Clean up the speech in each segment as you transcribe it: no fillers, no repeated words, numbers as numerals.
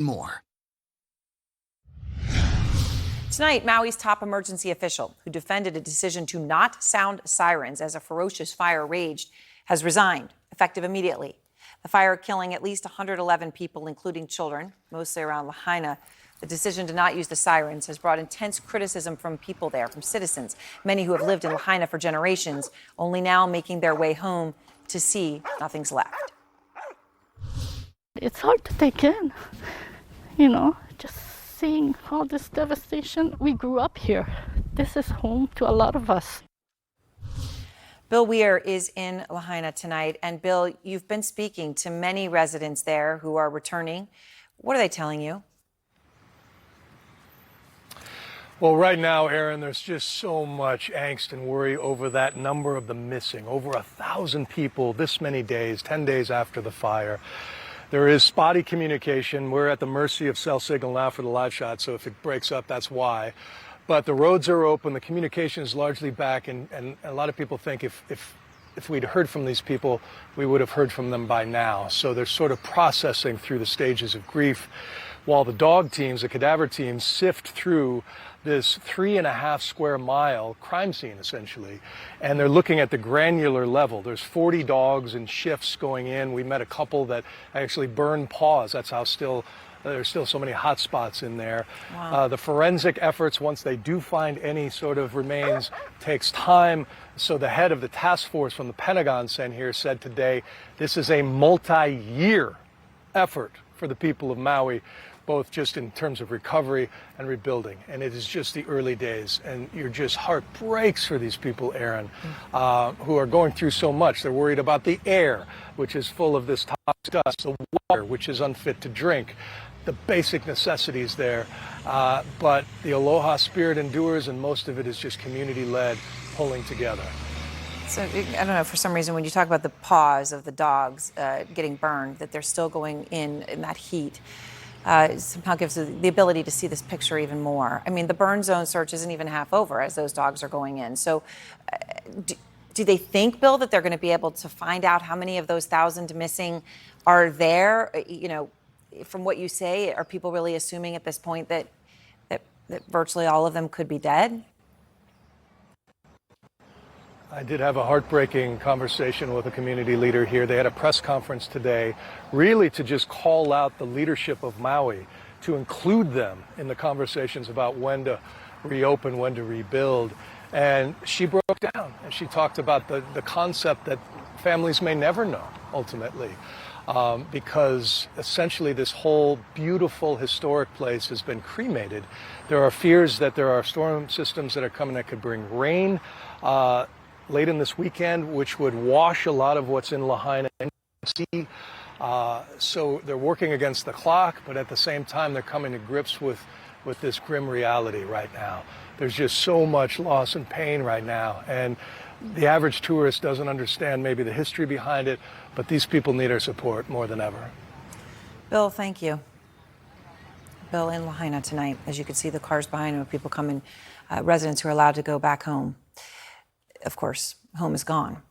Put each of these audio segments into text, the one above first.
more. Tonight, Maui's top emergency official, who defended a decision to not sound sirens as a ferocious fire raged, has resigned, effective immediately. The fire killing at least 111 people, including children, mostly around Lahaina. The decision to not use the sirens has brought intense criticism from people there, from citizens, many who have lived in Lahaina for generations, only now making their way home to see nothing's left. It's hard to take in, just seeing all this devastation. We grew up here. This is home to a lot of us. Bill Weir is in Lahaina tonight. And Bill, you've been speaking to many residents there who are returning. What are they telling you? Well, right now, Aaron, there's just so much angst and worry over that number of the missing. Over 1,000 people this many days, 10 days after the fire. There is spotty communication. We're at the mercy of cell signal now for the live shot, so if it breaks up, that's why. But the roads are open, the communication is largely back, and a lot of people think if we'd heard from these people, we would have heard from them by now. So they're sort of processing through the stages of grief, while the dog teams, the cadaver teams, sift through this 3.5 square mile crime scene, essentially. And they're looking at the granular level. There's 40 dogs in shifts going in. We met a couple that actually burned paws. That's how there's still so many hot spots in there. Wow. The forensic efforts, once they do find any sort of remains, takes time. So the head of the task force from the Pentagon sent here said today, this is a multi-year effort for the people of Maui, both just in terms of recovery and rebuilding. And it is just the early days. And your just heart breaks for these people, Aaron, who are going through so much. They're worried about the air, which is full of this toxic dust, the water, which is unfit to drink, the basic necessities there. But the aloha spirit endures, and most of it is just community-led, pulling together. So, I don't know, for some reason, when you talk about the paws of the dogs getting burned, that they're still going in that heat, somehow gives the ability to see this picture even more. I mean, the burn zone search isn't even half over as those dogs are going in. So do they think, Bill, that they're going to be able to find out how many of those 1,000 missing are there? From what you say, are people really assuming at this point that virtually all of them could be dead? I did have a heartbreaking conversation with a community leader here. They had a press conference today, really to just call out the leadership of Maui, to include them in the conversations about when to reopen, when to rebuild. And she broke down and she talked about the concept that families may never know, ultimately, because essentially this whole beautiful historic place has been cremated. There are fears that there are storm systems that are coming that could bring rain late in this weekend, which would wash a lot of what's in Lahaina into the sea. So they're working against the clock, but at the same time, they're coming to grips with this grim reality right now. There's just so much loss and pain right now. And the average tourist doesn't understand maybe the history behind it, but these people need our support more than ever. Bill, thank you. Bill in Lahaina tonight. As you can see, the cars behind him, people coming, residents who are allowed to go back home. Of course, home is gone.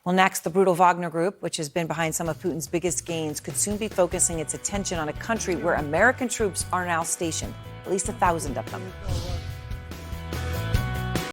Well, next, the brutal Wagner Group, which has been behind some of Putin's biggest gains, could soon be focusing its attention on a country where American troops are now stationed, at least 1,000 of them.